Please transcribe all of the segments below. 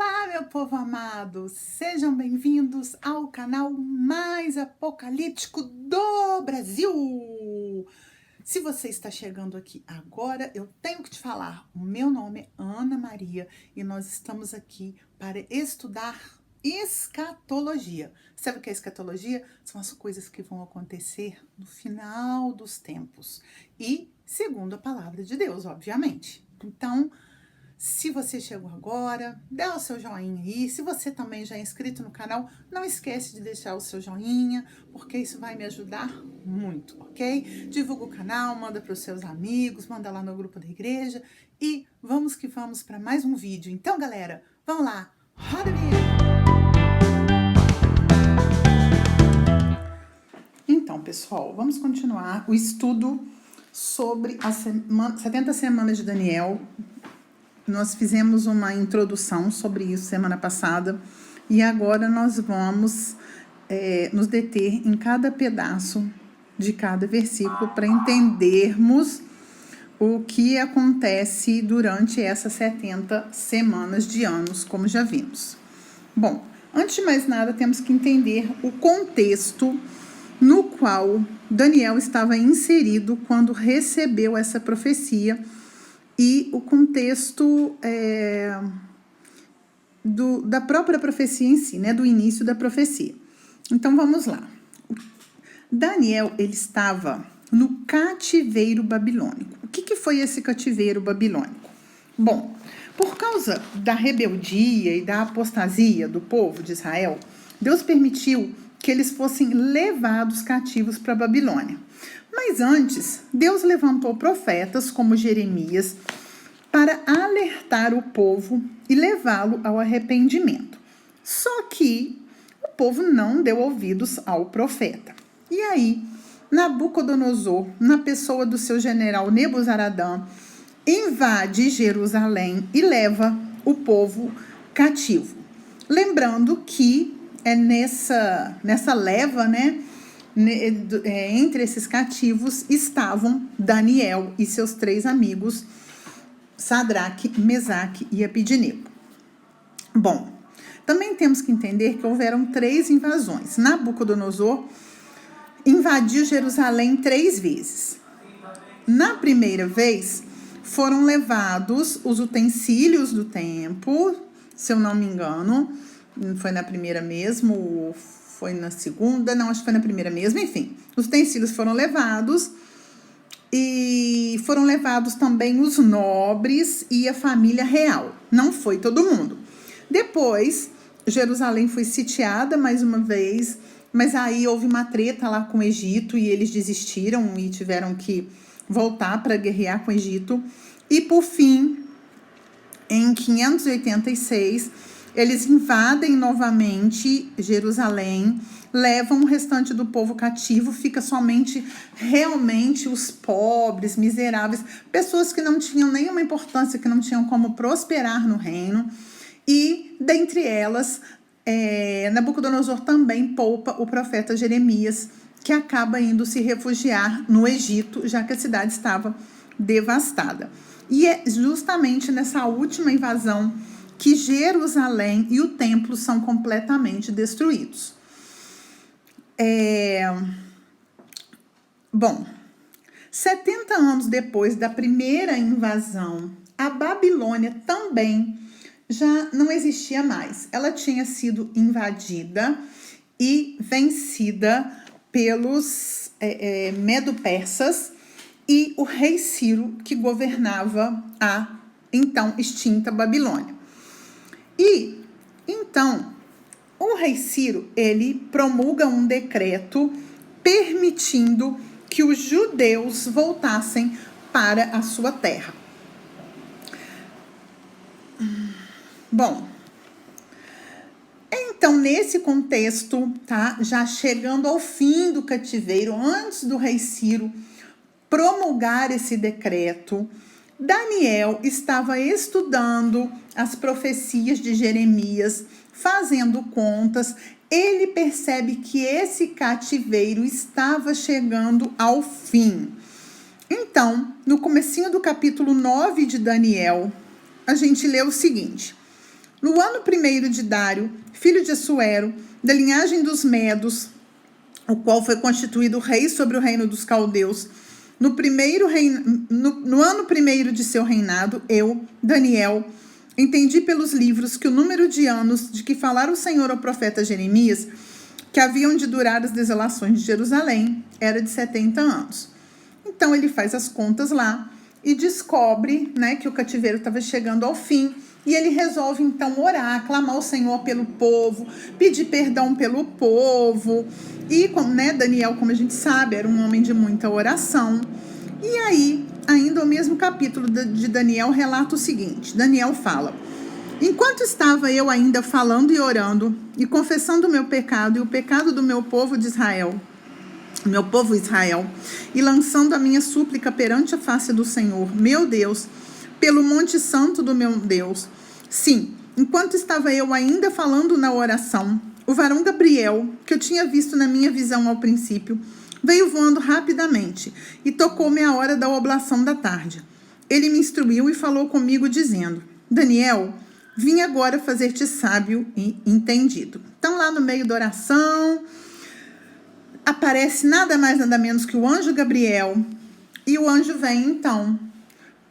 Olá, meu povo amado! Sejam bem-vindos ao canal mais apocalíptico do Brasil! Se você está chegando aqui agora, eu tenho que te falar. O meu nome é Ana Maria e nós estamos aqui para estudar escatologia. Sabe o que é escatologia? São as coisas que vão acontecer no final dos tempos e segundo a palavra de Deus, obviamente. Então, se você chegou agora, dá o seu joinha aí. Se você também já é inscrito no canal, não esquece de deixar o seu joinha, porque isso vai me ajudar muito, ok? Divulga o canal, manda para os seus amigos, manda lá no grupo da igreja e vamos que vamos para mais um vídeo. Então, galera, vamos lá, roda a vinheta! Então, pessoal, vamos continuar o estudo sobre as 70 semanas de Daniel. Nós fizemos uma introdução sobre isso semana passada e agora nós vamos nos deter em cada pedaço de cada versículo para entendermos o que acontece durante essas 70 semanas de anos, como já vimos. Bom, antes de mais nada, temos que entender o contexto no qual Daniel estava inserido quando recebeu essa profecia e o contexto da própria profecia em si, né, do início da profecia. Então, vamos lá. Daniel, ele estava no cativeiro babilônico. O que foi esse cativeiro babilônico? Bom, por causa da rebeldia e da apostasia do povo de Israel, Deus permitiu que eles fossem levados cativos para a Babilônia. Mas antes, Deus levantou profetas como Jeremias para alertar o povo e levá-lo ao arrependimento. Só que o povo não deu ouvidos ao profeta. E aí, Nabucodonosor, na pessoa do seu general Nebuzaradã, invade Jerusalém e leva o povo cativo. Lembrando que é nessa leva, né? Entre esses cativos estavam Daniel e seus 3 amigos, Sadraque, Mesaque e Abidnego. Bom, também temos que entender que houveram 3 invasões. Nabucodonosor invadiu Jerusalém 3 vezes. Na primeira vez, foram levados os utensílios do templo, se eu não me engano, foi na primeira mesmo, ou foi na segunda, não, acho que foi na primeira mesmo, enfim. Os utensílios foram levados e foram levados também os nobres e a família real. Não foi todo mundo. Depois, Jerusalém foi sitiada mais uma vez, mas aí houve uma treta lá com o Egito e eles desistiram e tiveram que voltar para guerrear com o Egito. E por fim, em 586, eles invadem novamente Jerusalém, levam o restante do povo cativo, fica somente realmente os pobres, miseráveis, pessoas que não tinham nenhuma importância, que não tinham como prosperar no reino. E, dentre elas, Nabucodonosor também poupa o profeta Jeremias, que acaba indo se refugiar no Egito, já que a cidade estava devastada. E é justamente nessa última invasão que Jerusalém e o templo são completamente destruídos. Bom, 70 anos depois da primeira invasão, a Babilônia também já não existia mais. Ela tinha sido invadida e vencida pelos medo-persas e o rei Ciro, que governava a então extinta Babilônia. E então o rei Ciro, ele promulga um decreto permitindo que os judeus voltassem para a sua terra. Bom, então nesse contexto, tá, já chegando ao fim do cativeiro, antes do rei Ciro promulgar esse decreto, Daniel estava estudando as profecias de Jeremias, fazendo contas. Ele percebe que esse cativeiro estava chegando ao fim. Então, no comecinho do capítulo 9 de Daniel, a gente lê o seguinte: No ano 1º de Dário, filho de Assuero, da linhagem dos Medos, o qual foi constituído rei sobre o reino dos caldeus, no ano 1º de seu reinado, eu, Daniel, entendi pelos livros que o número de anos de que falara o Senhor ao profeta Jeremias, que haviam de durar as desolações de Jerusalém, era de 70 anos. Então ele faz as contas lá e descobre, né, que o cativeiro estava chegando ao fim, e ele resolve então orar, clamar ao Senhor pelo povo, pedir perdão pelo povo. E né, Daniel, como a gente sabe, era um homem de muita oração. E aí, ainda o mesmo capítulo de Daniel relata o seguinte: Daniel fala: enquanto estava eu ainda falando e orando e confessando o meu pecado e o pecado do meu povo de Israel, e lançando a minha súplica perante a face do Senhor, meu Deus, pelo monte santo do meu Deus. Sim, enquanto estava eu ainda falando na oração, o varão Gabriel, que eu tinha visto na minha visão ao princípio, veio voando rapidamente e tocou-me a hora da oblação da tarde. Ele me instruiu e falou comigo, dizendo: Daniel, vim agora fazer-te sábio e entendido. Então, lá no meio da oração, aparece nada mais, nada menos que o anjo Gabriel, e o anjo vem, então,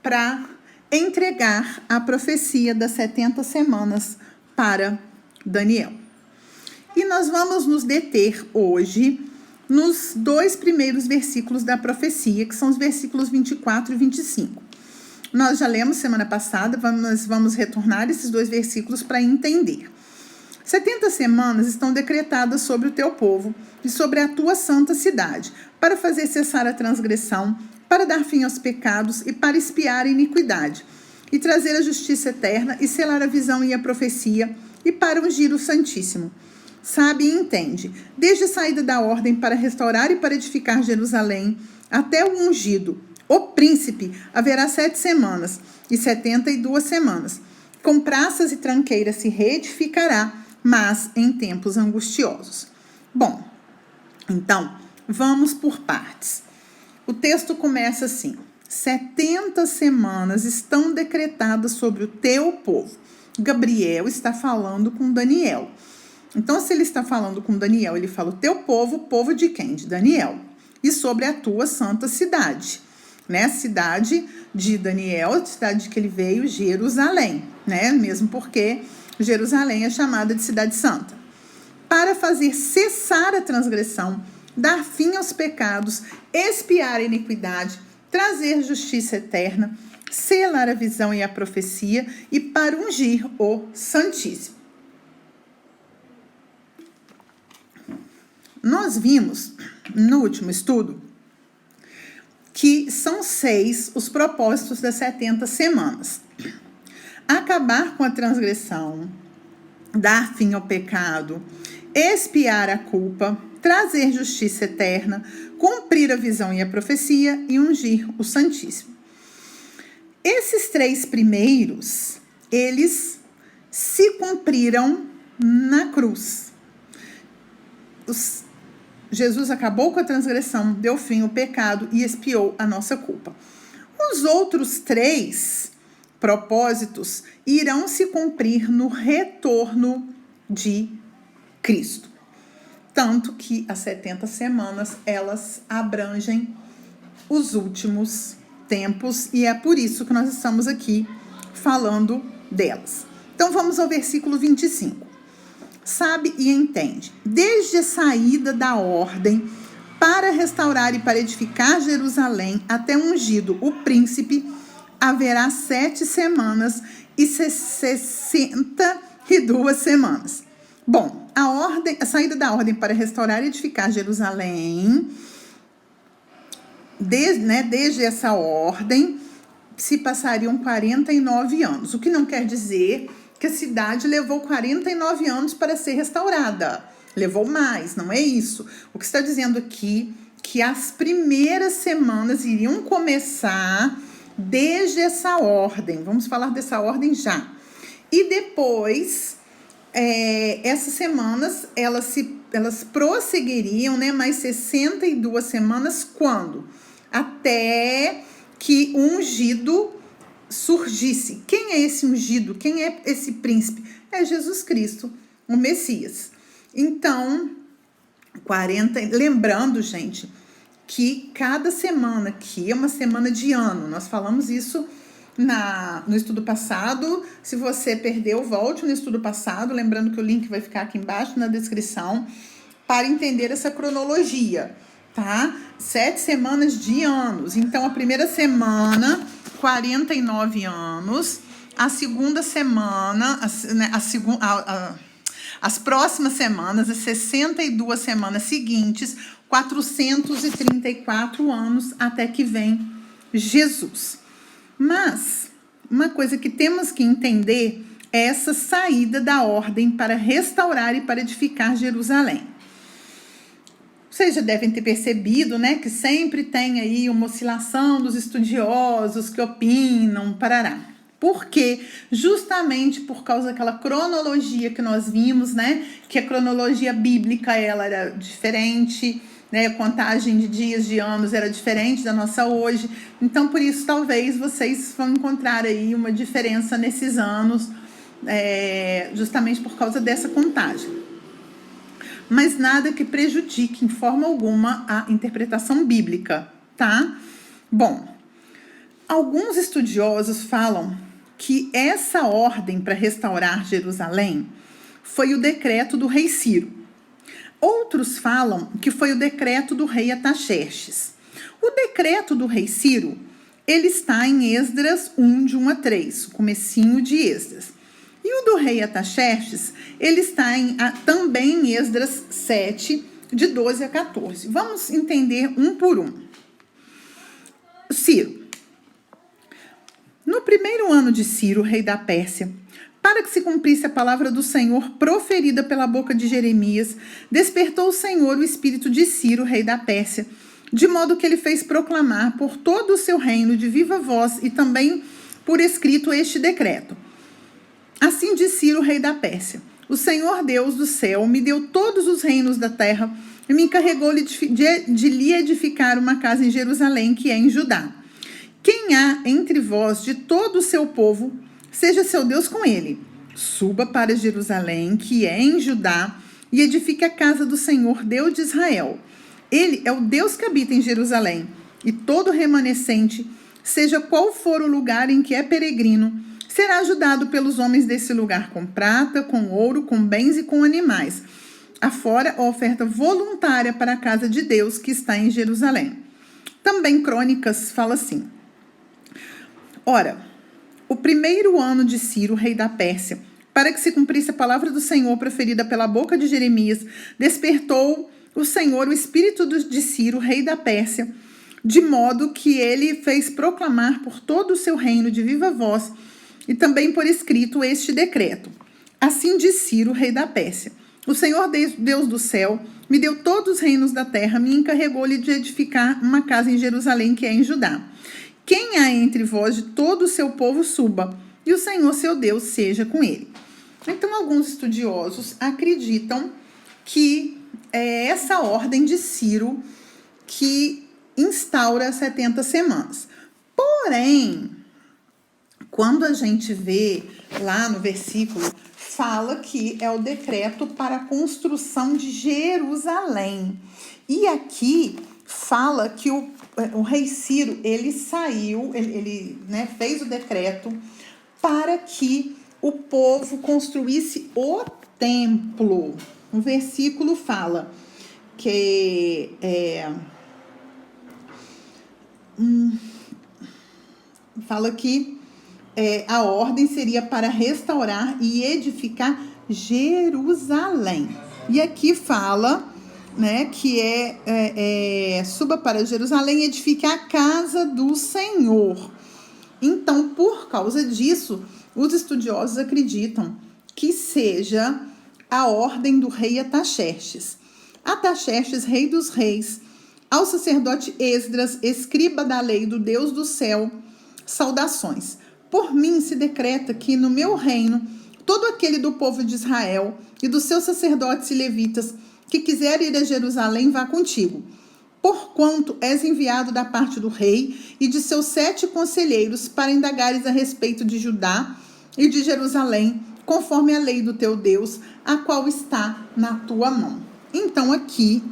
para entregar a profecia das 70 semanas para Daniel. E nós vamos nos deter hoje nos 2 primeiros versículos da profecia, que são os versículos 24 e 25. Nós já lemos semana passada, vamos retornar esses 2 versículos para entender. 70 semanas estão decretadas sobre o teu povo e sobre a tua santa cidade, para fazer cessar a transgressão, para dar fim aos pecados e para expiar a iniquidade, e trazer a justiça eterna e selar a visão e a profecia, e para ungir o Santíssimo. Sabe e entende, desde a saída da ordem para restaurar e para edificar Jerusalém, até o ungido, o príncipe, haverá 7 semanas e 72 semanas. Com praças e tranqueiras se reedificará, mas em tempos angustiosos. Bom, então, vamos por partes. O texto começa assim: 70 semanas estão decretadas sobre o teu povo. Gabriel está falando com Daniel. Então, se ele está falando com Daniel, ele fala o teu povo, povo de quem? De Daniel. E sobre a tua santa cidade, né? A cidade de Daniel, a cidade que ele veio, Jerusalém, né? Mesmo porque Jerusalém é chamada de cidade santa. Para fazer cessar a transgressão, dar fim aos pecados, expiar a iniquidade, trazer justiça eterna, selar a visão e a profecia, e para ungir o Santíssimo. Nós vimos no último estudo que são 6 os propósitos das 70 semanas. Acabar com a transgressão, dar fim ao pecado, expiar a culpa, trazer justiça eterna, cumprir a visão e a profecia e ungir o Santíssimo. Esses 3 primeiros, eles se cumpriram na cruz. Jesus acabou com a transgressão, deu fim ao pecado e expiou a nossa culpa. Os outros 3 propósitos irão se cumprir no retorno de Cristo. Tanto que as 70 semanas, elas abrangem os últimos tempos, e é por isso que nós estamos aqui falando delas. Então vamos ao versículo 25. Sabe e entende, desde a saída da ordem para restaurar e para edificar Jerusalém até ungido o príncipe, haverá 7 semanas e 62 semanas. Bom, a saída da ordem para restaurar e edificar Jerusalém, desde essa ordem, se passariam 49 anos, o que não quer dizer que a cidade levou 49 anos para ser restaurada. Levou mais, não é isso. O que está dizendo aqui que as primeiras semanas iriam começar desde essa ordem. Vamos falar dessa ordem já. E depois, essas semanas, elas prosseguiriam, né? Mais 62 semanas, quando? Até que o ungido surgisse. Quem é esse ungido? Quem é esse príncipe? é Jesus Cristo, o Messias. Então, lembrando, gente, que cada semana aqui é uma semana de ano. Nós falamos isso no estudo passado. Se você perdeu, volte no estudo passado, lembrando que o link vai ficar aqui embaixo na descrição, para entender essa cronologia, tá? 7 semanas de anos. Então, a primeira semana, 49 anos. A segunda semana, as próximas semanas, as 62 semanas seguintes, 434 anos até que vem Jesus. Mas uma coisa que temos que entender é essa saída da ordem para restaurar e para edificar Jerusalém. Vocês já devem ter percebido, né, que sempre tem aí uma oscilação dos estudiosos que opinam, parará. Por quê? Justamente por causa daquela cronologia que nós vimos, né, que a cronologia bíblica ela era diferente, né, a contagem de dias, de anos era diferente da nossa hoje. Então, por isso, talvez vocês vão encontrar aí uma diferença nesses anos, justamente por causa dessa contagem. Mas nada que prejudique em forma alguma a interpretação bíblica, tá? Bom, alguns estudiosos falam que essa ordem para restaurar Jerusalém foi o decreto do rei Ciro. Outros falam que foi o decreto do rei Artaxerxes. O decreto do rei Ciro, ele está em Esdras 1, de 1 a 3, o comecinho de Esdras. E o do rei Artaxerxes, ele está também em Esdras 7, de 12 a 14. Vamos entender um por um. Ciro. No primeiro ano de Ciro, rei da Pérsia, para que se cumprisse a palavra do Senhor proferida pela boca de Jeremias, despertou o Senhor o espírito de Ciro, rei da Pérsia, de modo que ele fez proclamar por todo o seu reino de viva voz e também por escrito este decreto. Assim diz Ciro, rei da Pérsia: o Senhor Deus do céu me deu todos os reinos da terra e me encarregou de lhe edificar uma casa em Jerusalém, que é em Judá. Quem há entre vós de todo o seu povo, seja seu Deus com ele. Suba para Jerusalém, que é em Judá, e edifique a casa do Senhor, Deus de Israel. Ele é o Deus que habita em Jerusalém, e todo remanescente, seja qual for o lugar em que é peregrino, será ajudado pelos homens desse lugar com prata, com ouro, com bens e com animais. Afora a oferta voluntária para a casa de Deus que está em Jerusalém. Também Crônicas fala assim: ora, o primeiro ano de Ciro, rei da Pérsia, para que se cumprisse a palavra do Senhor proferida pela boca de Jeremias, despertou o Senhor o espírito de Ciro, rei da Pérsia, de modo que ele fez proclamar por todo o seu reino de viva voz e também por escrito este decreto. Assim diz Ciro, rei da Pérsia: o Senhor Deus do céu me deu todos os reinos da terra, me encarregou-lhe de edificar uma casa em Jerusalém, que é em Judá. Quem há entre vós de todo o seu povo, suba, e o Senhor seu Deus seja com ele. Então, alguns estudiosos acreditam que é essa ordem de Ciro que instaura 70 semanas. Porém, quando a gente vê lá no versículo, fala que é o decreto para a construção de Jerusalém. E aqui fala que o rei Ciro, ele saiu, ele fez o decreto para que o povo construísse o templo. O versículo fala que a ordem seria para restaurar e edificar Jerusalém. E aqui fala, né, que suba para Jerusalém e edificar a casa do Senhor. Então, por causa disso, os estudiosos acreditam que seja a ordem do rei Artaxerxes. Artaxerxes, rei dos reis, ao sacerdote Esdras, escriba da lei do Deus do céu, saudações. Por mim se decreta que no meu reino, todo aquele do povo de Israel e dos seus sacerdotes e levitas que quiser ir a Jerusalém, vá contigo. Porquanto és enviado da parte do rei e de seus 7 conselheiros para indagares a respeito de Judá e de Jerusalém, conforme a lei do teu Deus, a qual está na tua mão. Então, aqui,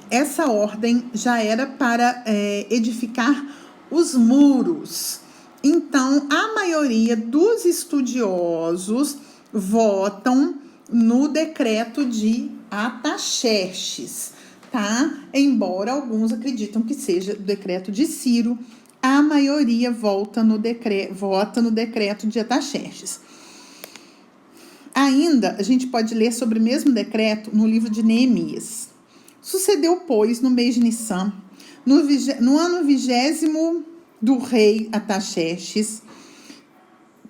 essa ordem já era para edificar os muros. Então, a maioria dos estudiosos votam no decreto de Artaxerxes, tá? Embora alguns acreditam que seja o decreto de Ciro, a maioria vota no decreto de Artaxerxes. Ainda, a gente pode ler sobre o mesmo decreto no livro de Neemias. Sucedeu, pois, no mês de Nissan, no ano 20º do rei Artaxerxes,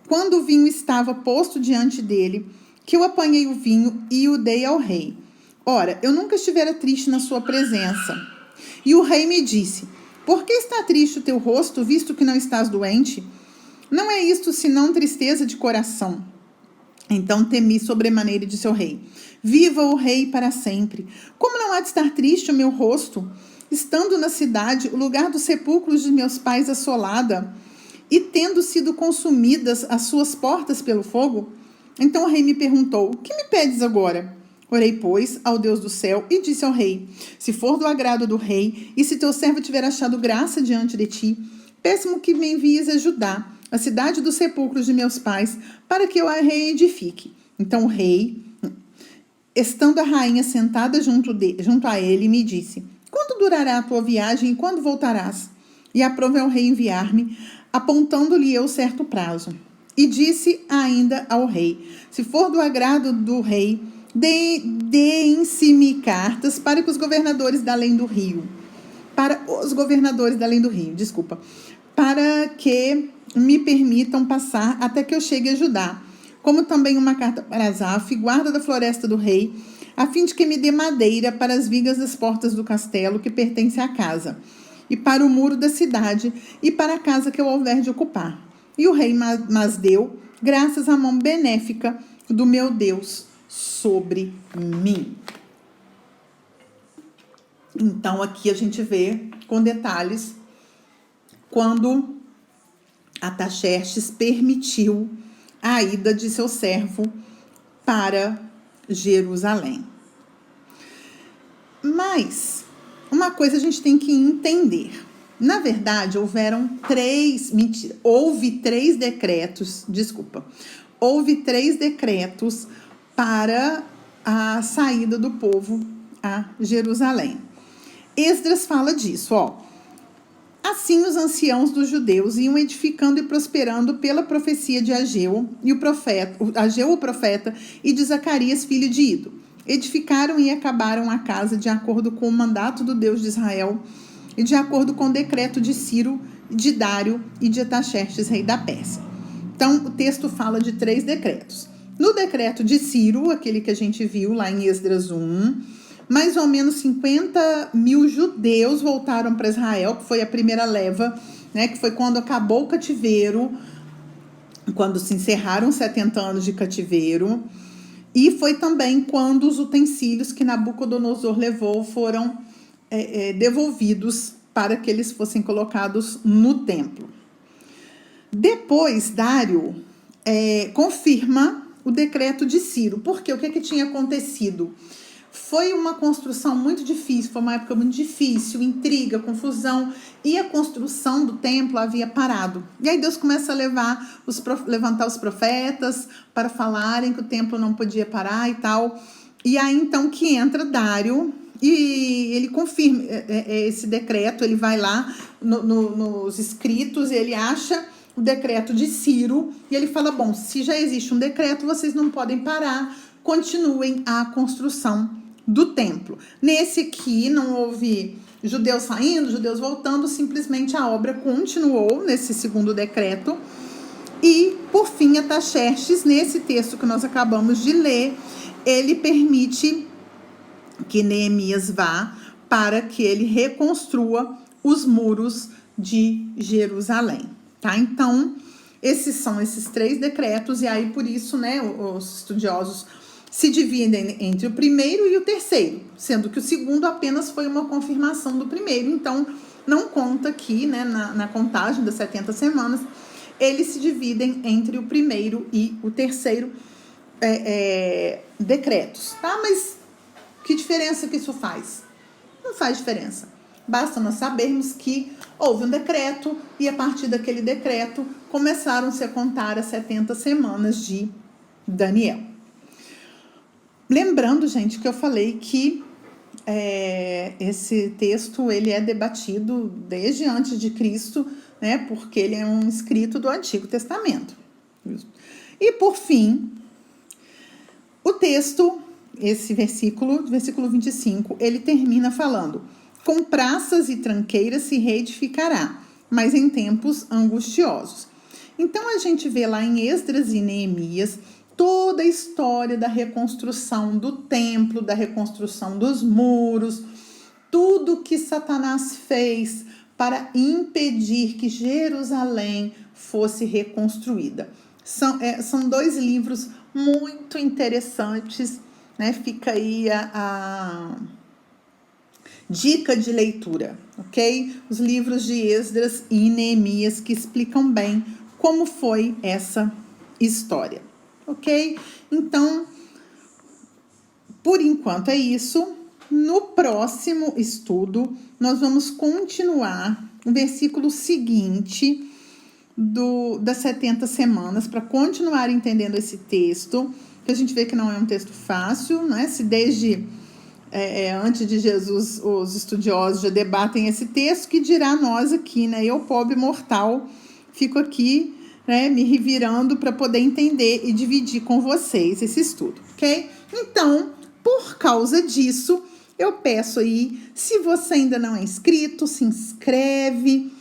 quando o vinho estava posto diante dele, que eu apanhei o vinho e o dei ao rei. Ora, eu nunca estivera triste na sua presença. E o rei me disse: por que está triste o teu rosto, visto que não estás doente? Não é isto senão tristeza de coração. Então temi sobremaneira e disse ao rei: viva o rei para sempre. Como não há de estar triste o meu rosto, estando na cidade, o lugar dos sepulcros de meus pais assolada, e tendo sido consumidas as suas portas pelo fogo? Então o rei me perguntou: o que me pedes agora? Orei, pois, ao Deus do céu e disse ao rei: se for do agrado do rei, e se teu servo tiver achado graça diante de ti, peço-me que me envies a Judá, a cidade dos sepulcros de meus pais, para que eu a reedifique. Então o rei, estando a rainha sentada junto a ele, me disse: quanto durará a tua viagem e quando voltarás? E aprove ao rei enviar-me, apontando-lhe eu certo prazo. E disse ainda ao rei: se for do agrado do rei, deem-se-me cartas para que os governadores da além do rio, para que me permitam passar até que eu chegue a Judá, como também uma carta para Asaf, guarda da floresta do rei, a fim de que me dê madeira para as vigas das portas do castelo que pertence à casa, e para o muro da cidade, e para a casa que eu houver de ocupar. E o rei mas deu, graças à mão benéfica do meu Deus sobre mim. Então, aqui a gente vê com detalhes quando Artaxerxes permitiu a ida de seu servo para Jerusalém. Mas uma coisa a gente tem que entender. Na verdade, houve três decretos para a saída do povo a Jerusalém. Esdras fala disso, ó. Assim os anciãos dos judeus iam edificando e prosperando pela profecia de Ageu o profeta e de Zacarias, filho de Ido. Edificaram e acabaram a casa de acordo com o mandato do Deus de Israel e de acordo com o decreto de Ciro, de Dário e de Artaxerxes, rei da Pérsia. Então, o texto fala de 3 decretos. No decreto de Ciro, aquele que a gente viu lá em Esdras 1, mais ou menos 50 mil judeus voltaram para Israel, que foi a primeira leva, né, que foi quando acabou o cativeiro, quando se encerraram 70 anos de cativeiro, e foi também quando os utensílios que Nabucodonosor levou foram devolvidos para que eles fossem colocados no templo. Depois, Dário confirma o decreto de Ciro. Porque o que tinha acontecido? Foi uma construção muito difícil, foi uma época muito difícil, intriga, confusão, e a construção do templo havia parado. E aí Deus começa a levantar os profetas para falarem que o templo não podia parar e tal. E aí então que entra Dário e ele confirma esse decreto, ele vai lá nos escritos, ele acha o decreto de Ciro e ele fala, bom, se já existe um decreto, vocês não podem parar, continuem a construção do templo. Nesse aqui não houve judeus saindo, judeus voltando, simplesmente a obra continuou nesse segundo decreto. E, por fim, Artaxerxes, nesse texto que nós acabamos de ler, ele permite que Neemias vá para que ele reconstrua os muros de Jerusalém, tá? Então, esses são esses 3 decretos, e aí por isso, né, os estudiosos se dividem entre o primeiro e o terceiro, sendo que o segundo apenas foi uma confirmação do primeiro, então não conta aqui, né, na contagem das 70 semanas, eles se dividem entre o primeiro e o terceiro decretos, tá? Mas que diferença que isso faz? Não faz diferença. Basta nós sabermos que houve um decreto e a partir daquele decreto começaram-se a contar as 70 semanas de Daniel. Lembrando, gente, que eu falei que esse texto ele é debatido desde antes de Cristo, né? Porque ele é um escrito do Antigo Testamento. E por fim, o texto, esse versículo 25, ele termina falando: com praças e tranqueiras se reedificará, mas em tempos angustiosos. Então a gente vê lá em Esdras e Neemias toda a história da reconstrução do templo, da reconstrução dos muros, tudo que Satanás fez para impedir que Jerusalém fosse reconstruída. São dois livros muito interessantes, né? Fica aí a dica de leitura, ok? Os livros de Esdras e Neemias que explicam bem como foi essa história, ok? Então, por enquanto é isso. No próximo estudo, nós vamos continuar o versículo seguinte das 70 semanas para continuar entendendo esse texto, que a gente vê que não é um texto fácil, né? Se desde antes de Jesus os estudiosos já debatem esse texto, que dirá nós aqui, né? Eu, pobre mortal, fico aqui, né, me revirando para poder entender e dividir com vocês esse estudo, ok? Então, por causa disso, eu peço aí, se você ainda não é inscrito, se inscreve,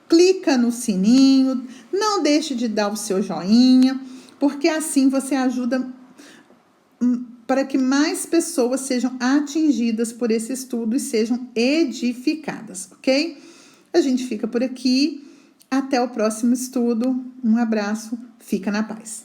clica no sininho, não deixe de dar o seu joinha, porque assim você ajuda para que mais pessoas sejam atingidas por esse estudo e sejam edificadas, ok? A gente fica por aqui. Até o próximo estudo. Um abraço. Fica na paz.